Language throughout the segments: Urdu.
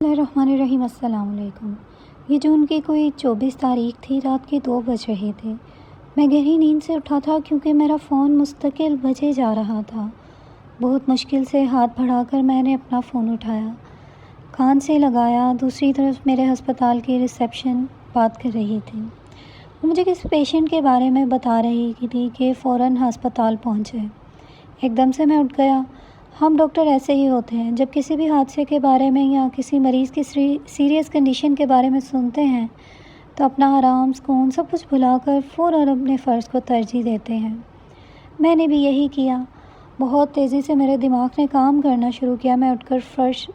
بسم اللہ الرحمن الرحیم۔ السلام علیکم۔ یہ جون کی کوئی 24 تاریخ تھی۔ رات کے 2 بج رہے تھے۔ میں گہری نیند سے اٹھا تھا کیونکہ میرا فون مستقل بجے جا رہا تھا۔ بہت مشکل سے ہاتھ بڑھا کر میں نے اپنا فون اٹھایا، کان سے لگایا۔ دوسری طرف میرے ہسپتال کی ریسیپشن بات کر رہی تھی۔ وہ مجھے کسی پیشنٹ کے بارے میں بتا رہی تھی کہ فوراً ہسپتال پہنچے۔ ایک دم سے میں اٹھ گیا۔ ہم ڈاکٹر ایسے ہی ہوتے ہیں، جب کسی بھی حادثے کے بارے میں یا کسی مریض کی سیریس کنڈیشن کے بارے میں سنتے ہیں تو اپنا آرام، سکون سب کچھ بھلا کر فوراً اپنے فرض کو ترجیح دیتے ہیں۔ میں نے بھی یہی کیا۔ بہت تیزی سے میرے دماغ نے کام کرنا شروع کیا۔ میں اٹھ کر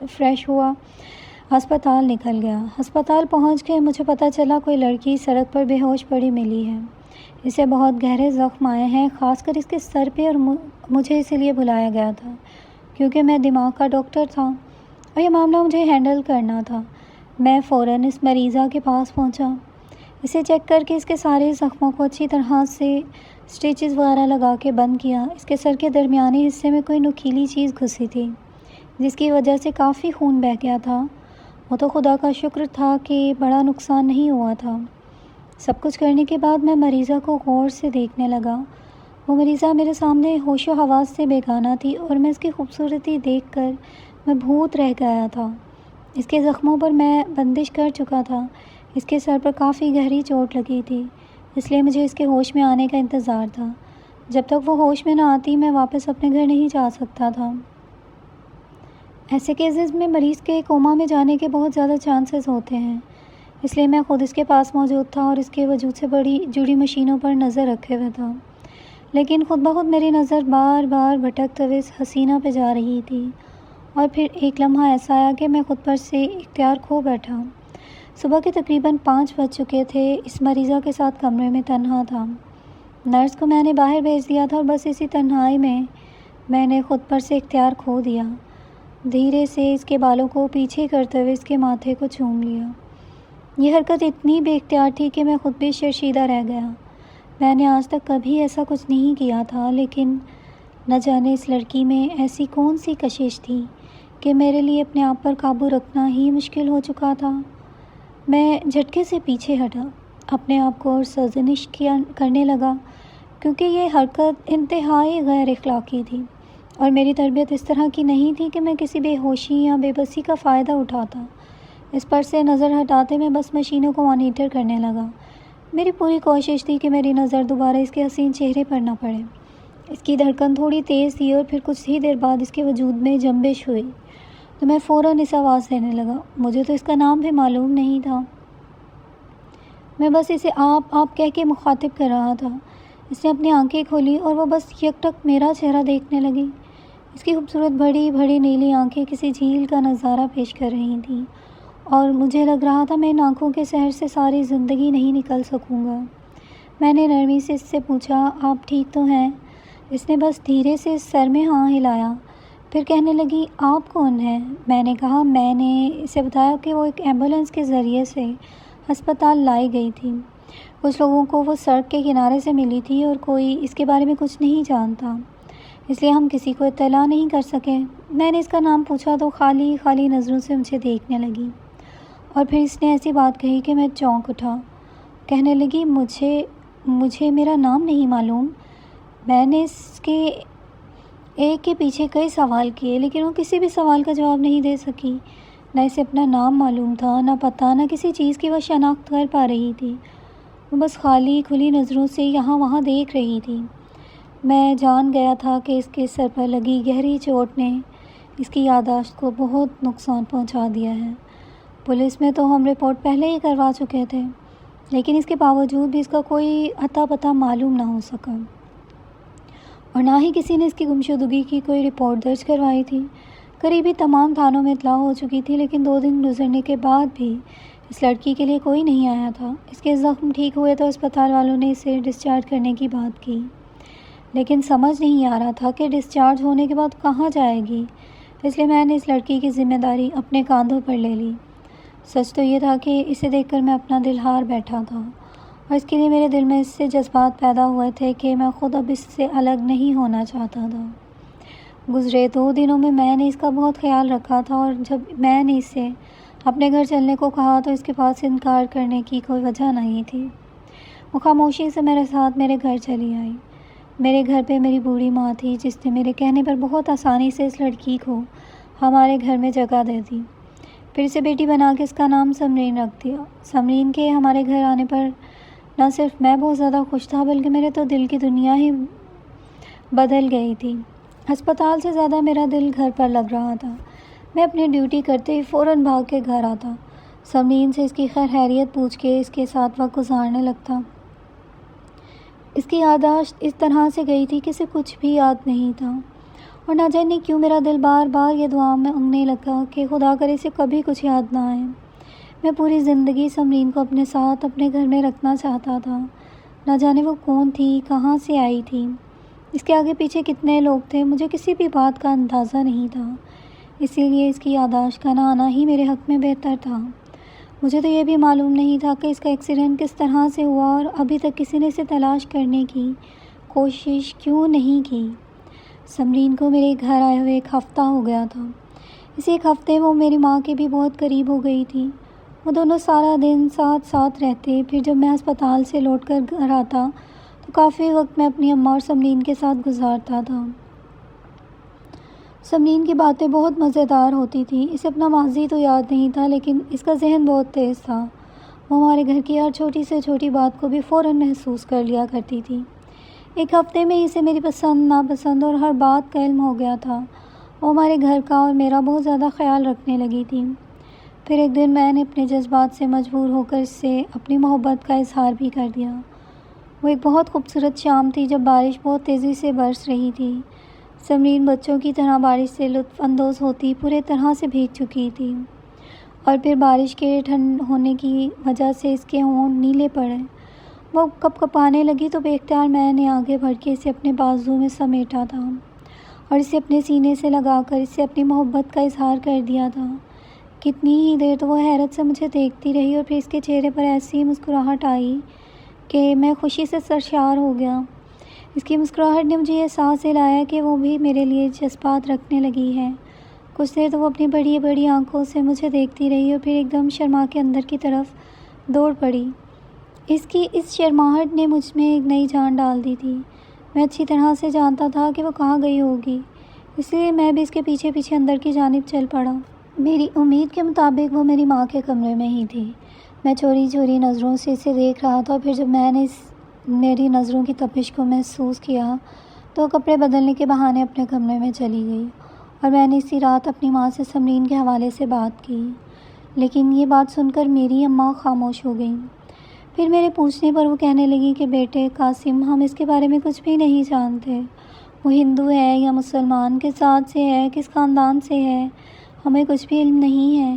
فریش ہوا، ہسپتال نکل گیا۔ ہسپتال پہنچ کے مجھے پتہ چلا کوئی لڑکی سڑک پر بے ہوش پڑی ملی ہے۔ اسے بہت گہرے زخم آئے ہیں، خاص کر اس کے سر پہ، اور مجھے اسی لیے بلایا گیا تھا کیونکہ میں دماغ کا ڈاکٹر تھا اور یہ معاملہ مجھے ہینڈل کرنا تھا۔ میں فوراً اس مریضہ کے پاس پہنچا، اسے چیک کر کے اس کے سارے زخموں کو اچھی طرح سے سٹیچز وغیرہ لگا کے بند کیا۔ اس کے سر کے درمیانی حصے میں کوئی نوکیلی چیز گھسی تھی جس کی وجہ سے کافی خون بہہ گیا تھا۔ وہ تو خدا کا شکر تھا کہ بڑا نقصان نہیں ہوا تھا۔ سب کچھ کرنے کے بعد میں مریضہ کو غور سے دیکھنے لگا۔ وہ مریضہ میرے سامنے ہوش و حواس سے بیگانہ تھی اور میں اس کی خوبصورتی دیکھ کر میں بھوت رہ گیا تھا۔ اس کے زخموں پر میں بندش کر چکا تھا۔ اس کے سر پر کافی گہری چوٹ لگی تھی، اس لیے مجھے اس کے ہوش میں آنے کا انتظار تھا۔ جب تک وہ ہوش میں نہ آتی میں واپس اپنے گھر نہیں جا سکتا تھا۔ ایسے کیسز میں مریض کے کوما میں جانے کے بہت زیادہ چانسز ہوتے ہیں، اس لیے میں خود اس کے پاس موجود تھا اور اس کے وجود سے بڑی جڑی مشینوں پر نظر رکھے ہوئے تھا۔ لیکن خود بخود میری نظر بار بار بھٹکتے ہوئے اس حسینہ پہ جا رہی تھی، اور پھر ایک لمحہ ایسا آیا کہ میں خود پر سے اختیار کھو بیٹھا۔ صبح کے تقریباً 5 بج چکے تھے۔ اس مریضہ کے ساتھ کمرے میں تنہا تھا۔ نرس کو میں نے باہر بھیج دیا تھا اور بس اسی تنہائی میں نے خود پر سے اختیار کھو دیا۔ دھیرے سے اس کے بالوں کو پیچھے کرتے ہوئے اس کے ماتھے کو چوم لیا۔ یہ حرکت اتنی بے اختیار تھی کہ میں خود بھی شرمندہ رہ گیا۔ میں نے آج تک کبھی ایسا کچھ نہیں کیا تھا، لیکن نہ جانے اس لڑکی میں ایسی کون سی کشش تھی کہ میرے لیے اپنے آپ پر قابو رکھنا ہی مشکل ہو چکا تھا۔ میں جھٹکے سے پیچھے ہٹا، اپنے آپ کو اور سرزنش کرنے لگا کیونکہ یہ حرکت انتہائی غیر اخلاقی تھی اور میری تربیت اس طرح کی نہیں تھی کہ میں کسی بے ہوشی یا بے بسی کا فائدہ اٹھاتا۔ اس پر سے نظر ہٹاتے میں بس مشینوں کو مانیٹر کرنے لگا۔ میری پوری کوشش تھی کہ میری نظر دوبارہ اس کے حسین چہرے پر نہ پڑے۔ اس کی دھڑکن تھوڑی تیز تھی اور پھر کچھ ہی دیر بعد اس کے وجود میں جنبش ہوئی تو میں فوراً اسے آواز دینے لگا۔ مجھے تو اس کا نام بھی معلوم نہیں تھا۔ میں بس اسے آپ کہہ کے مخاطب کر رہا تھا۔ اس نے اپنی آنکھیں کھولی اور وہ بس یک ٹک میرا چہرہ دیکھنے لگی۔ اس کی خوبصورت بڑی بڑی نیلی آنکھیں کسی جھیل کا نظارہ پیش کر رہی تھیں اور مجھے لگ رہا تھا میں ان آنکھوں کے سحر سے ساری زندگی نہیں نکل سکوں گا۔ میں نے نرمی سے اس سے پوچھا، آپ ٹھیک تو ہیں؟ اس نے بس دھیرے سے سر میں ہاں ہلایا، پھر کہنے لگی، آپ کون ہیں؟ میں نے کہا، میں نے اسے بتایا کہ وہ ایک ایمبولینس کے ذریعے سے ہسپتال لائی گئی تھی۔ کچھ لوگوں کو وہ سڑک کے کنارے سے ملی تھی اور کوئی اس کے بارے میں کچھ نہیں جانتا، اس لیے ہم کسی کو اطلاع نہیں کر سکے۔ میں نے اس کا نام پوچھا تو خالی خالی نظروں سے مجھے دیکھنے لگی اور پھر اس نے ایسی بات کہی کہ میں چونک اٹھا۔ کہنے لگی، مجھے میرا نام نہیں معلوم۔ میں نے اس کے ایک کے پیچھے کئی سوال کیے لیکن وہ کسی بھی سوال کا جواب نہیں دے سکی۔ نہ اسے اپنا نام معلوم تھا، نہ پتہ، نہ کسی چیز کی وہ شناخت کر پا رہی تھی۔ وہ بس خالی کھلی نظروں سے یہاں وہاں دیکھ رہی تھی۔ میں جان گیا تھا کہ اس کے سر پر لگی گہری چوٹ نے اس کی یادداشت کو بہت نقصان پہنچا دیا ہے۔ پولیس میں تو ہم رپورٹ پہلے ہی کروا چکے تھے، لیکن اس کے باوجود بھی اس کا کوئی اتا پتہ معلوم نہ ہو سکا اور نہ ہی کسی نے اس کی گمشدگی کی کوئی رپورٹ درج کروائی تھی۔ قریبی تمام تھانوں میں اطلاع ہو چکی تھی، لیکن 2 دن گزرنے کے بعد بھی اس لڑکی کے لیے کوئی نہیں آیا تھا۔ اس کے زخم ٹھیک ہوئے تو اسپتال والوں نے اسے ڈسچارج کرنے کی بات کی، لیکن سمجھ نہیں آ رہا تھا کہ ڈسچارج ہونے کے بعد کہاں جائے گی، اس لیے میں نے اس لڑکی کی ذمہ داری اپنے کاندھوں پر لے لی۔ سچ تو یہ تھا کہ اسے دیکھ کر میں اپنا دل ہار بیٹھا تھا اور اس کے لیے میرے دل میں اس سے جذبات پیدا ہوئے تھے کہ میں خود اب اس سے الگ نہیں ہونا چاہتا تھا۔ گزرے 2 دنوں میں نے اس کا بہت خیال رکھا تھا اور جب میں نے اسے اپنے گھر چلنے کو کہا تو اس کے پاس انکار کرنے کی کوئی وجہ نہیں تھی۔ وہ خاموشی سے میرے ساتھ میرے گھر چلی آئی۔ میرے گھر پہ میری بوڑھی ماں تھی جس نے میرے کہنے پر بہت آسانی سے اس لڑکی کو ہمارے گھر میں جگہ دے دی، پھر اسے بیٹی بنا کے اس کا نام سمرین رکھ دیا۔ سمرین کے ہمارے گھر آنے پر نہ صرف میں بہت زیادہ خوش تھا بلکہ میرے تو دل کی دنیا ہی بدل گئی تھی۔ ہسپتال سے زیادہ میرا دل گھر پر لگ رہا تھا۔ میں اپنی ڈیوٹی کرتے ہی فوراً بھاگ کے گھر آتا، سمرین سے اس کی خیر خیریت پوچھ کے اس کے ساتھ وقت گزارنے لگتا۔ اس کی یادداشت اس طرح سے گئی تھی کہ اسے کچھ بھی یاد نہیں تھا، اور نہ جانے کیوں میرا دل بار بار یہ دعا میں انگنے لگا کہ خدا کرے اسے کبھی کچھ یاد نہ آئے۔ میں پوری زندگی سمرین کو اپنے ساتھ اپنے گھر میں رکھنا چاہتا تھا۔ نہ جانے وہ کون تھی، کہاں سے آئی تھی، اس کے آگے پیچھے کتنے لوگ تھے، مجھے کسی بھی بات کا اندازہ نہیں تھا۔ اسی لیے اس کی یادداشت کا نہ آنا ہی میرے حق میں بہتر تھا۔ مجھے تو یہ بھی معلوم نہیں تھا کہ اس کا ایکسیڈنٹ کس طرح سے ہوا اور ابھی تک کسی نے اسے تلاش کرنے کی کوشش کیوں نہیں کی۔ سمرین کو میرے گھر آئے ہوئے ایک ہفتہ ہو گیا تھا۔ اس ایک ہفتے وہ میری ماں کے بھی بہت قریب ہو گئی تھی۔ وہ دونوں سارا دن ساتھ ساتھ رہتے، پھر جب میں ہسپتال سے لوٹ کر گھر آتا تو کافی وقت میں اپنی اماں اور سمرین کے ساتھ گزارتا تھا۔ سمرین کی باتیں بہت مزیدار ہوتی تھیں۔ اسے اپنا ماضی تو یاد نہیں تھا لیکن اس کا ذہن بہت تیز تھا۔ وہ ہمارے گھر کی ہر چھوٹی سے چھوٹی بات کو بھی فوراً محسوس کر لیا کرتی تھی۔ ایک ہفتے میں اسے میری پسند ناپسند اور ہر بات کا علم ہو گیا تھا۔ وہ ہمارے گھر کا اور میرا بہت زیادہ خیال رکھنے لگی تھی۔ پھر ایک دن میں نے اپنے جذبات سے مجبور ہو کر اس سے اپنی محبت کا اظہار بھی کر دیا۔ وہ ایک بہت خوبصورت شام تھی جب بارش بہت تیزی سے برس رہی تھی۔ سمرین بچوں کی طرح بارش سے لطف اندوز ہوتی پورے طرح سے بھیگ چکی تھی، اور پھر بارش کے ٹھنڈ ہونے کی وجہ سے اس کے ہونٹ نیلے پڑے۔ وہ کپ کپانے لگی تو بے اختیار میں نے آگے بڑھ کے اسے اپنے بازو میں سمیٹا تھا اور اسے اپنے سینے سے لگا کر اسے اپنی محبت کا اظہار کر دیا تھا۔ کتنی ہی دیر تو وہ حیرت سے مجھے دیکھتی رہی اور پھر اس کے چہرے پر ایسی مسکراہٹ آئی کہ میں خوشی سے سرشار ہو گیا۔ اس کی مسکراہٹ نے مجھے یہ احساس دلایا کہ وہ بھی میرے لیے جذبات رکھنے لگی ہے۔ کچھ دیر تو وہ اپنی بڑی بڑی آنکھوں سے مجھے دیکھتی رہی اور پھر ایک دم شرما کے اندر کی طرف دوڑ پڑی۔ اس کی اس شرماہٹ نے مجھ میں ایک نئی جان ڈال دی تھی۔ میں اچھی طرح سے جانتا تھا کہ وہ کہاں گئی ہوگی، اس لیے میں بھی اس کے پیچھے پیچھے اندر کی جانب چل پڑا۔ میری امید کے مطابق وہ میری ماں کے کمرے میں ہی تھی۔ میں چوری چوری نظروں سے اسے دیکھ رہا تھا، پھر جب میں نے میری نظروں کی تپش کو محسوس کیا تو کپڑے بدلنے کے بہانے اپنے کمرے میں چلی گئی، اور میں نے اسی رات اپنی ماں سے سمرین کے حوالے سے بات کی، لیکن یہ بات سن کر میری اماں خاموش ہو گئیں۔ پھر میرے پوچھنے پر وہ کہنے لگی کہ بیٹے قاسم، ہم اس کے بارے میں کچھ بھی نہیں جانتے، وہ ہندو ہے یا مسلمان، کس ذات سے ہے، کس خاندان سے ہے، ہمیں کچھ بھی علم نہیں ہے۔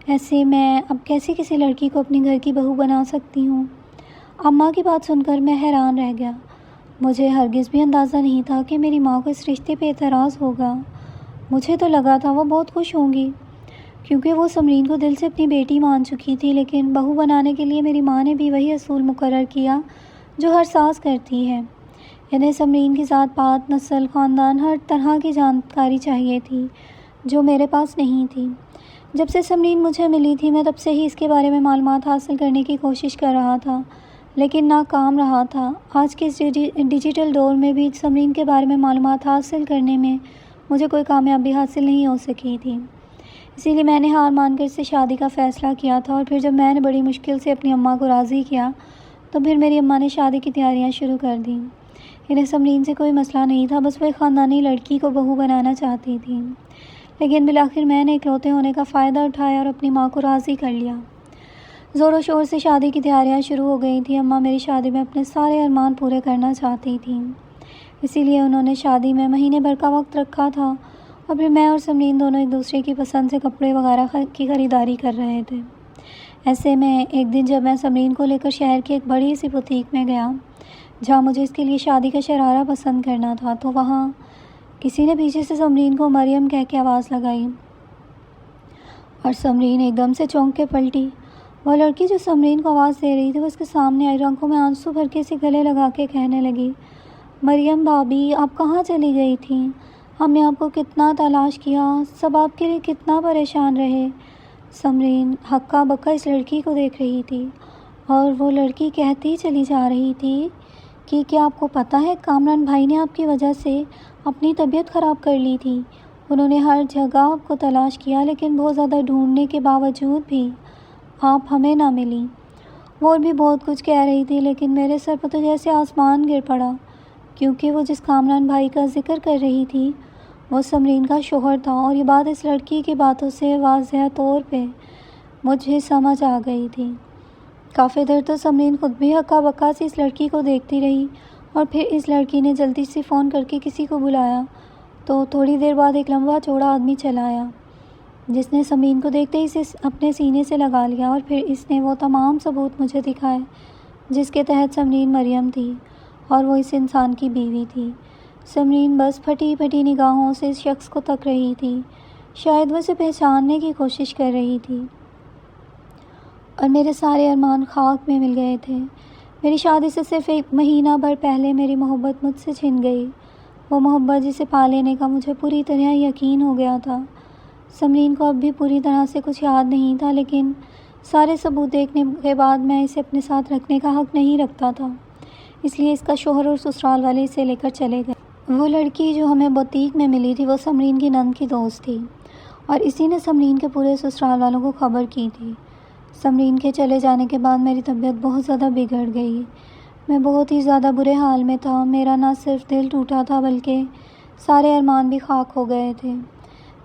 ایسے میں اب کیسے کسی لڑکی کو اپنی گھر کی بہو بنا سکتی ہوں؟ اماں کی بات سن کر میں حیران رہ گیا۔ مجھے ہرگز بھی اندازہ نہیں تھا کہ میری ماں کو اس رشتے پہ اعتراض ہوگا۔ مجھے تو لگا تھا وہ بہت خوش ہوں گی، کیونکہ وہ سمرین کو دل سے اپنی بیٹی مان چکی تھی، لیکن بہو بنانے کے لیے میری ماں نے بھی وہی اصول مقرر کیا جو ہر ساس کرتی ہے، یعنی سمرین کی ذات پات، نسل، خاندان، ہر طرح کی جانکاری چاہیے تھی جو میرے پاس نہیں تھی۔ جب سے سمرین مجھے ملی تھی میں تب سے ہی اس کے بارے میں معلومات حاصل کرنے کی کوشش کر رہا تھا، لیکن ناکام رہا تھا۔ آج کے اس ڈیجیٹل دور میں بھی سمرین کے بارے میں معلومات حاصل کرنے میں مجھے کوئی کامیابی حاصل نہیں ہو سکی تھی، اسی لیے میں نے ہار مان کر اس سے شادی کا فیصلہ کیا تھا۔ اور پھر جب میں نے بڑی مشکل سے اپنی اماں کو راضی کیا تو پھر میری اماں نے شادی کی تیاریاں شروع کر دیں۔ انہیں سمرین سے کوئی مسئلہ نہیں تھا، بس وہ ایک خاندانی لڑکی کو بہو بنانا چاہتی تھی، لیکن بالآخر میں نے اکلوتے ہونے کا فائدہ اٹھایا اور اپنی ماں کو راضی کر لیا۔ زور و شور سے شادی کی تیاریاں شروع ہو گئی تھیں۔ اماں میری شادی میں اپنے سارے ارمان پورے کرنا چاہتی تھیں، اسی لیے انہوں نے شادی میں مہینے بھر کا وقت رکھا تھا، اور پھر میں اور سمرین دونوں ایک دوسرے کی پسند سے کپڑے وغیرہ کی خریداری کر رہے تھے۔ ایسے میں ایک دن جب میں سمرین کو لے کر شہر کی ایک بڑی سی بوتیک میں گیا جہاں مجھے اس کے لیے شادی کا شرارہ پسند کرنا تھا، تو وہاں کسی نے پیچھے سے سمرین کو مریم کہہ کے آواز لگائی اور سمرین ایک دم سے چونک کے پلٹی۔ وہ لڑکی جو سمرین کو آواز دے رہی تھی وہ اس کے سامنے آئی، آنکھوں میں آنسو بھر کے اسے گلے لگا کے کہنے لگی، مریم بھابی آپ کہاں چلی گئی تھیں؟ ہم نے آپ کو کتنا تلاش کیا، سب آپ کے لیے کتنا پریشان رہے، سمرین ہکا بکا اس لڑکی کو دیکھ رہی تھی اور وہ لڑکی کہتی چلی جا رہی تھی کہ کیا آپ کو پتہ ہے کامران بھائی نے آپ کی وجہ سے اپنی طبیعت خراب کر لی تھی. انہوں نے ہر جگہ آپ کو تلاش کیا لیکن بہت زیادہ ڈھونڈنے کے باوجود بھی آپ ہمیں نہ ملی. وہ اور بھی بہت کچھ کہہ رہی تھی لیکن میرے سر پر تو جیسے آسمان گر پڑا کیونکہ وہ جس کامران بھائی کا ذکر کر رہی تھی وہ سمرین کا شوہر تھا اور یہ بات اس لڑکی کی باتوں سے واضح طور پہ مجھے سمجھ آ گئی تھی. کافی دیر تو سمرین خود بھی ہکا بکا سی اس لڑکی کو دیکھتی رہی اور پھر اس لڑکی نے جلدی سے فون کر کے کسی کو بلایا تو تھوڑی دیر بعد ایک لمبا چوڑا آدمی چلا آیا جس نے سمرین کو دیکھتے ہی اسے اپنے سینے سے لگا لیا اور پھر اس نے وہ تمام ثبوت مجھے دکھائے جس کے تحت سمرین مریم تھی اور وہ اس انسان کی بیوی تھی. سمرین بس پھٹی پھٹی نگاہوں سے اس شخص کو تک رہی تھی. شاید وہ اسے پہچاننے کی کوشش کر رہی تھی اور میرے سارے ارمان خاک میں مل گئے تھے. میری شادی سے صرف ایک مہینہ بھر پہلے میری محبت مجھ سے چھن گئی. وہ محبت جسے پا لینے کا مجھے پوری طرح یقین ہو گیا تھا. سمرین کو اب بھی پوری طرح سے کچھ یاد نہیں تھا لیکن سارے ثبوت دیکھنے کے بعد میں اسے اپنے ساتھ رکھنے کا حق نہیں رکھتا تھا. اس لیے اس کا شوہر اور سسرال والے اسے لے کر چلے گئے. وہ لڑکی جو ہمیں بوتیک میں ملی تھی وہ سمرین کی نند کی دوست تھی اور اسی نے سمرین کے پورے سسرال والوں کو خبر کی تھی. سمرین کے چلے جانے کے بعد میری طبیعت بہت زیادہ بگڑ گئی. میں بہت ہی زیادہ برے حال میں تھا. میرا نہ صرف دل ٹوٹا تھا بلکہ سارے ارمان بھی خاک ہو گئے تھے.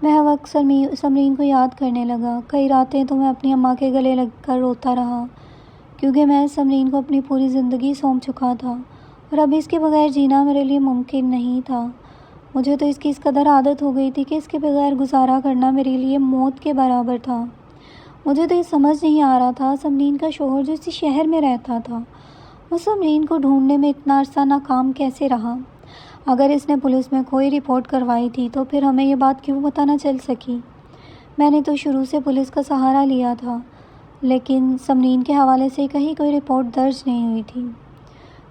میں ہر وقت سمرین کو یاد کرنے لگا. کئی راتیں تو میں اپنی اماں کے گلے لگ کر روتا رہا کیونکہ میں سمرین کو اپنی پوری زندگی سونپ چکا تھا اور اب اس کے بغیر جینا میرے لیے ممکن نہیں تھا. مجھے تو اس کی اس قدر عادت ہو گئی تھی کہ اس کے بغیر گزارا کرنا میرے لیے موت کے برابر تھا. مجھے تو یہ سمجھ نہیں آ رہا تھا سمرین کا شوہر جو اسی شہر میں رہتا تھا وہ سمرین کو ڈھونڈنے میں اتنا عرصہ ناکام کیسے رہا. اگر اس نے پولیس میں کوئی رپورٹ کروائی تھی تو پھر ہمیں یہ بات کیوں پتہ نہ چل سکی. میں نے تو شروع سے پولیس کا سہارا لیا تھا لیکن سمرین کے حوالے سے کہیں کوئی رپورٹ درج نہیں ہوئی تھی.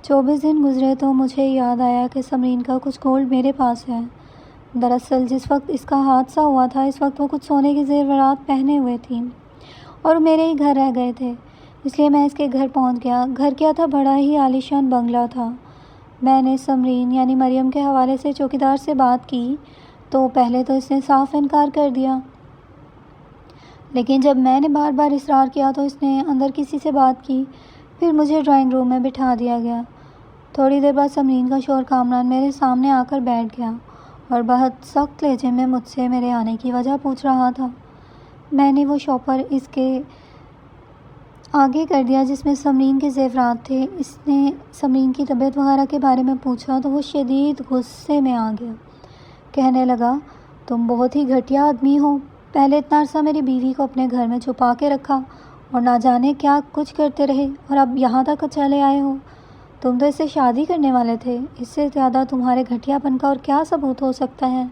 24 دن گزرے تو مجھے یاد آیا کہ سمرین کا کچھ گولڈ میرے پاس ہے. دراصل جس وقت اس کا حادثہ ہوا تھا اس وقت وہ کچھ سونے کے زیورات پہنے ہوئے تھی اور میرے ہی گھر رہ گئے تھے. اس لیے میں اس کے گھر پہنچ گیا. گھر کیا تھا، بڑا ہی عالیشان بنگلہ تھا. میں نے سمرین یعنی مریم کے حوالے سے چوکیدار سے بات کی تو پہلے تو اس نے صاف انکار کر دیا لیکن جب میں نے بار بار اصرار کیا تو اس نے اندر کسی سے بات کی. پھر مجھے ڈرائنگ روم میں بٹھا دیا گیا. تھوڑی دیر بعد سمرین کا شوہر کامران میرے سامنے آ کر بیٹھ گیا اور بہت سخت لہجے میں مجھ سے میرے آنے کی وجہ پوچھ رہا تھا. میں نے وہ شاپر اس کے آگے کر دیا جس میں سمرین کے زیورات تھے. اس نے سمرین کی طبیعت وغیرہ کے بارے میں پوچھا تو وہ شدید غصے میں آ گیا. کہنے لگا تم بہت ہی گھٹیا آدمی ہو. پہلے اتنا عرصہ میری بیوی کو اپنے گھر میں چھپا کے رکھا اور نہ جانے کیا کچھ کرتے رہے اور اب یہاں تک چلے آئے ہو. تم تو اس سے شادی کرنے والے تھے. اس سے زیادہ تمہارے گھٹیا پن کا اور کیا ثبوت ہو سکتا ہے.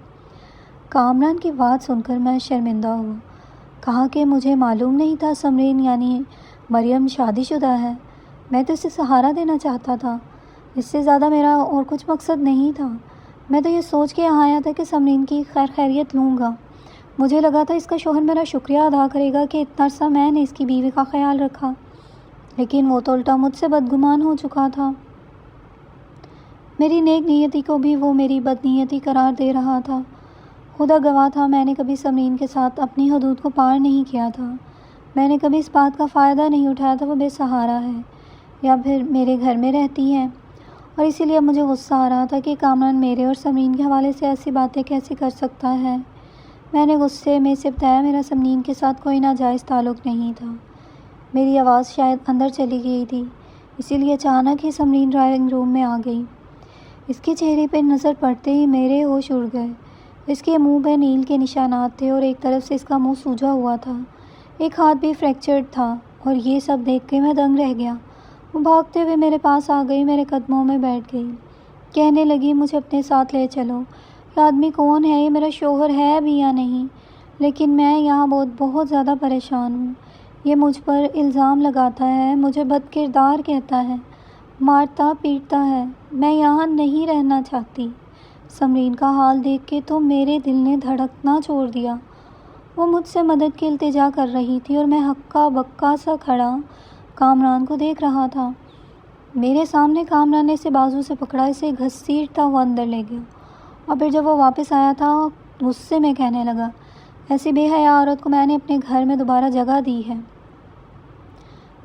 کامران کی بات سن کر میں شرمندہ ہوا. کہا کہ مجھے معلوم نہیں تھا سمرین یعنی مریم شادی شدہ ہے. میں تو اسے سہارا دینا چاہتا تھا. اس سے زیادہ میرا اور کچھ مقصد نہیں تھا. میں تو یہ سوچ کے یہاں آیا تھا کہ سمرین کی خیریت لوں گا. مجھے لگا تھا اس کا شوہر میرا شکریہ ادا کرے گا کہ اتنا عرصہ میں نے اس کی بیوی کا خیال رکھا لیکن وہ تو الٹا مجھ سے بدگمان ہو چکا تھا. میری نیک نیتی کو بھی وہ میری بدنیتی قرار دے رہا تھا. خدا گواہ تھا میں نے کبھی سمرین کے ساتھ اپنی حدود کو پار نہیں کیا تھا. میں نے کبھی اس بات کا فائدہ نہیں اٹھایا تھا وہ بے سہارا ہے یا پھر میرے گھر میں رہتی ہے اور اسی لیے مجھے غصہ آ رہا تھا کہ کامران میرے اور سمرین کے حوالے سے ایسی باتیں کیسے کر سکتا ہے. میں نے غصے میں اسے بتایا میرا سمرین کے ساتھ کوئی ناجائز تعلق نہیں تھا. میری آواز شاید اندر چلی گئی تھی اسی لیے اچانک ہی سمرین ڈرائنگ روم میں آ گئی. اس کے چہرے پہ نظر پڑتے ہی میرے ہوش اڑ گئے. اس کے منہ پہ نیل کے نشانات تھے اور ایک طرف سے اس کا منہ سوجا ہوا تھا. ایک ہاتھ بھی فریکچرڈ تھا اور یہ سب دیکھ کے میں دنگ رہ گیا. وہ بھاگتے ہوئے میرے پاس آ گئی، میرے قدموں میں بیٹھ گئی. کہنے لگی مجھے اپنے ساتھ لے چلو. یہ آدمی کون ہے؟ یہ میرا شوہر ہے بھی یا نہیں؟ لیکن میں یہاں بہت زیادہ پریشان ہوں. یہ مجھ پر الزام لگاتا ہے، مجھے بد کردار کہتا ہے، مارتا پیٹتا ہے. میں یہاں نہیں رہنا چاہتی. سمرین کا حال دیکھ کے تو میرے دل نے دھڑکنا چھوڑ دیا. وہ مجھ سے مدد کی التجا کر رہی تھی اور میں ہکا بکا سا کھڑا کامران کو دیکھ رہا تھا۔ میرے سامنے کامران نے اسے بازو سے پکڑا، اسے گھسیٹتا ہوا اندر لے گیا، اور پھر جب وہ واپس آیا تھا غصے میں کہنے لگا، ایسی بے حیا عورت کو میں نے اپنے گھر میں دوبارہ جگہ دی ہے۔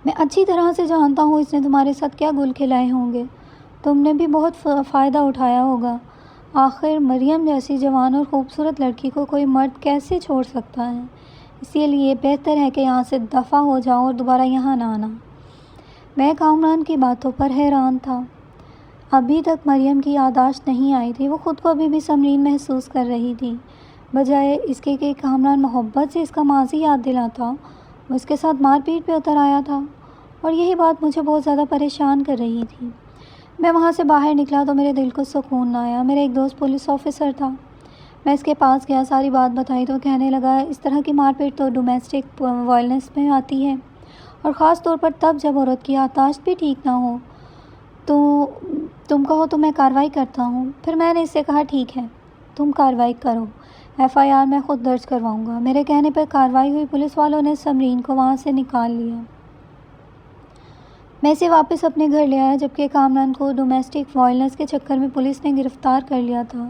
میں اچھی طرح سے جانتا ہوں اس نے تمہارے ساتھ کیا گل کھلائے ہوں گے، تم نے بھی بہت فائدہ اٹھایا ہوگا۔ آخر مریم جیسی جوان اور خوبصورت لڑکی کو کوئی مرد کیسے چھوڑ سکتا ہے؟ اسی لیے بہتر ہے کہ یہاں سے دفع ہو جاؤ اور دوبارہ یہاں نہ آنا۔ میں کامران کی باتوں پر حیران تھا۔ ابھی تک مریم کی یادداشت نہیں آئی تھی، وہ خود کو ابھی بھی سمرین محسوس کر رہی تھی۔ بجائے اس کے کہ کامران محبت سے اس کا ماضی یاد دلاتا، وہ اس کے ساتھ مار پیٹ پہ اتر آیا تھا، اور یہی بات مجھے بہت زیادہ پریشان کر رہی تھی۔ میں وہاں سے باہر نکلا تو میرے دل کو سکون نہ آیا۔ میرا ایک دوست پولیس آفیسر تھا، میں اس کے پاس گیا، ساری بات بتائی تو کہنے لگا، اس طرح کی مار پیٹ تو ڈومیسٹک وائلنس میں آتی ہے، اور خاص طور پر تب جب عورت کی یادداشت بھی ٹھیک نہ ہو۔ تو تم کہو تو میں کارروائی کرتا ہوں۔ پھر میں نے اس سے کہا، ٹھیک ہے تم کارروائی کرو، FIR میں خود درج کرواؤں گا۔ میرے کہنے پر کارروائی ہوئی، پولیس والوں نے سمرین کو وہاں سے نکال لیا۔ میں اسے واپس اپنے گھر لے آیا، جبکہ کامران کو ڈومیسٹک وائلنس کے چکر میں پولیس نے گرفتار کر لیا تھا۔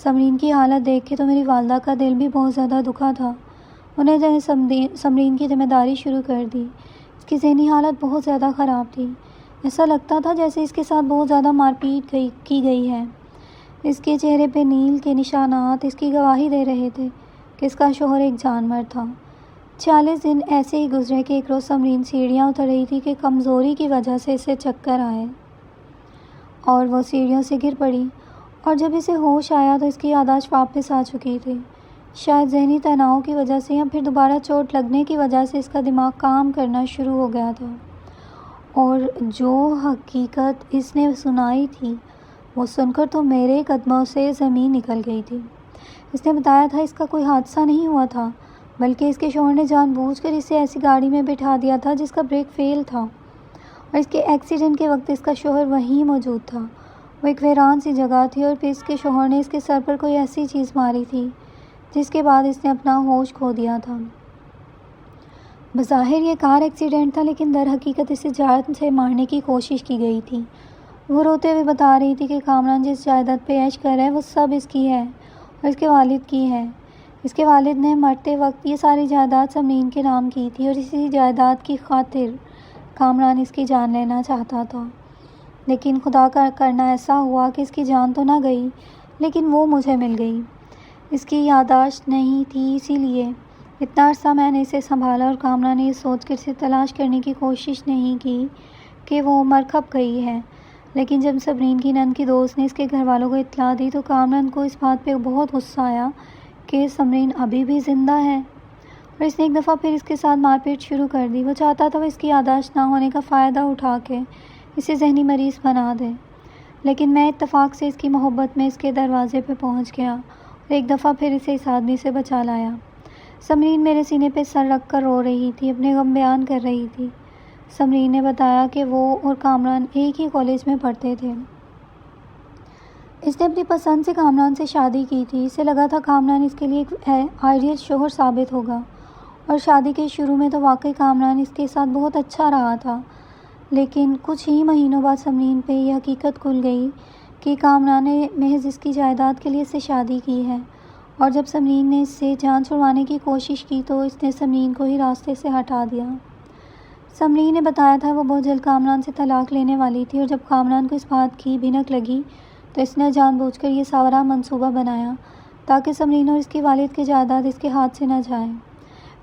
سمرین کی حالت دیکھ کے تو میری والدہ کا دل بھی بہت زیادہ دکھا تھا۔ انہیں نے سمرین کی ذمہ داری شروع کر دی۔ اس کی ذہنی حالت بہت زیادہ خراب تھی، ایسا لگتا تھا جیسے اس کے ساتھ بہت زیادہ مار پیٹ کی گئی ہے۔ اس کے چہرے پہ نیل کے نشانات اس کی گواہی دے رہے تھے کہ اس کا شوہر ایک جانور تھا۔ 40 دن ایسے ہی گزرے کہ ایک روز سمرین سیڑھیاں اتر رہی تھی کہ کمزوری کی وجہ سے اسے چکر آئے اور وہ سیڑھیوں سے گر پڑی، اور جب اسے ہوش آیا تو اس کی یادداشت واپس آ چکی تھی۔ شاید ذہنی تناؤ کی وجہ سے یا پھر دوبارہ چوٹ لگنے کی وجہ سے اس کا دماغ کام کرنا شروع ہو گیا تھا، اور جو حقیقت اس نے سنائی تھی وہ سن کر تو میرے قدموں سے زمین نکل گئی تھی۔ اس نے بتایا تھا اس کا کوئی حادثہ نہیں ہوا تھا، بلکہ اس کے شوہر نے جان بوجھ کر اسے ایسی گاڑی میں بٹھا دیا تھا جس کا بریک فیل تھا، اور اس کے ایکسیڈنٹ کے وقت اس کا شوہر وہیں موجود تھا۔ وہ ایک ویران سی جگہ تھی، اور پھر اس کے شوہر نے اس کے سر پر کوئی ایسی چیز ماری تھی جس کے بعد اس نے اپنا ہوش کھو دیا تھا۔ بظاہر یہ کار ایکسیڈنٹ تھا، لیکن در حقیقت اسے جان سے مارنے کی کوشش کی گئی تھی۔ وہ روتے ہوئے بتا رہی تھی کہ کامران جس جائیداد پہ عیش کر رہا ہے وہ سب اس کی ہے اور اس کے والد کی ہے۔ اس کے والد نے مرتے وقت یہ ساری جائیداد سمرین کے نام کی تھی، اور اسی جائیداد کی خاطر کامران اس کی جان لینا چاہتا تھا، لیکن خدا کا کرنا ایسا ہوا کہ اس کی جان تو نہ گئی، لیکن وہ مجھے مل گئی۔ اس کی یادداشت نہیں تھی، اسی لیے اتنا عرصہ میں نے اسے سنبھالا، اور کامران نے یہ سوچ کر اسے تلاش کرنے کی کوشش نہیں کی کہ وہ مر کھپ گئی ہے۔ لیکن جب سمرین کی نند کی دوست نے اس کے گھر والوں کو اطلاع دی تو کامران کو اس بات پہ بہت غصہ آیا کہ سمرین ابھی بھی زندہ ہے، اور اس نے ایک دفعہ پھر اس کے ساتھ مار پیٹ شروع کر دی۔ وہ چاہتا تھا وہ اس کی یادداشت نہ ہونے کا فائدہ اٹھا کے اسے ذہنی مریض بنا دے، لیکن میں اتفاق سے اس کی محبت میں اس کے دروازے پہ پہنچ گیا اور ایک دفعہ پھر اسے اس آدمی سے بچا لایا۔ سمرین میرے سینے پہ سر رکھ کر رو رہی تھی، اپنے غم بیان کر رہی تھی۔ سمرین نے بتایا کہ وہ اور کامران ایک ہی کالج میں پڑھتے تھے۔ اس نے اپنی پسند سے کامران سے شادی کی تھی۔ اسے لگا تھا کامران اس کے لیے ایک آئیڈیل شوہر ثابت ہوگا، اور شادی کے شروع میں تو واقعی کامران اس کے ساتھ بہت اچھا رہا تھا، لیکن کچھ ہی مہینوں بعد سمرین پہ یہ حقیقت کھل گئی کہ کامران نے محض اس کی جائیداد کے لیے اس سے شادی کی ہے، اور جب سمرین نے اس سے جان چھڑوانے کی کوشش کی تو اس نے سمرین کو ہی راستے سے ہٹا دیا۔ سمرین نے بتایا تھا وہ بہت جلد کامران سے طلاق لینے والی تھی، اور جب کامران کو اس بات کی بھنک لگی تو اس نے جان بوجھ کر یہ سارا منصوبہ بنایا تاکہ سمرین اور اس کی والد کی جائیداد اس کے ہاتھ سے نہ جائے۔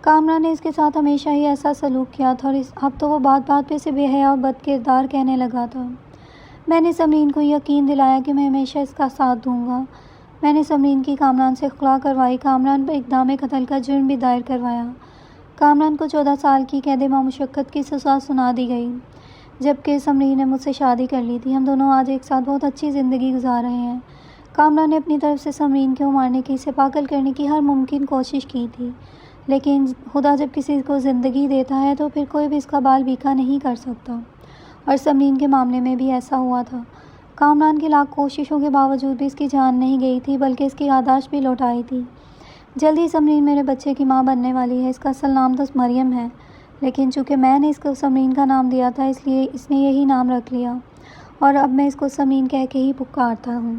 کامران نے اس کے ساتھ ہمیشہ ہی ایسا سلوک کیا تھا، اور اب تو وہ بات بات پہ اسے بے حیا اور بد کردار کہنے لگا تھا۔ میں نے سمرین کو یقین دلایا کہ میں ہمیشہ اس کا ساتھ دوں گا۔ میں نے سمرین کی کامران سے خلا کروائی، کامران پر اقدام قتل کا جرم بھی دائر کروایا۔ کامران کو 14 سال کی قید مشقت کی سزا سنا دی گئی، جبکہ سمرین نے مجھ سے شادی کر لی تھی۔ ہم دونوں آج ایک ساتھ بہت اچھی زندگی گزار رہے ہیں۔ کامران نے اپنی طرف سے سمرین کو مارنے کی، اسے پاگل کرنے کی ہر ممکن کوشش کی تھی، لیکن خدا جب کسی کو زندگی دیتا ہے تو پھر کوئی بھی اس کا بال بیکا نہیں کر سکتا، اور سمرین کے معاملے میں بھی ایسا ہوا تھا۔ کامران کی لاکھ کوششوں کے باوجود بھی اس کی جان نہیں گئی تھی، بلکہ اس کی یادداشت بھی لوٹ آئی تھی۔ جلدی سمرین میرے بچے کی ماں بننے والی ہے۔ اس کا اصل نام تو مریم ہے، لیکن چونکہ میں نے اس کو سمرین کا نام دیا تھا اس لیے اس نے یہی نام رکھ لیا، اور اب میں اس کو سمرین کہہ کے ہی پکارتا ہوں۔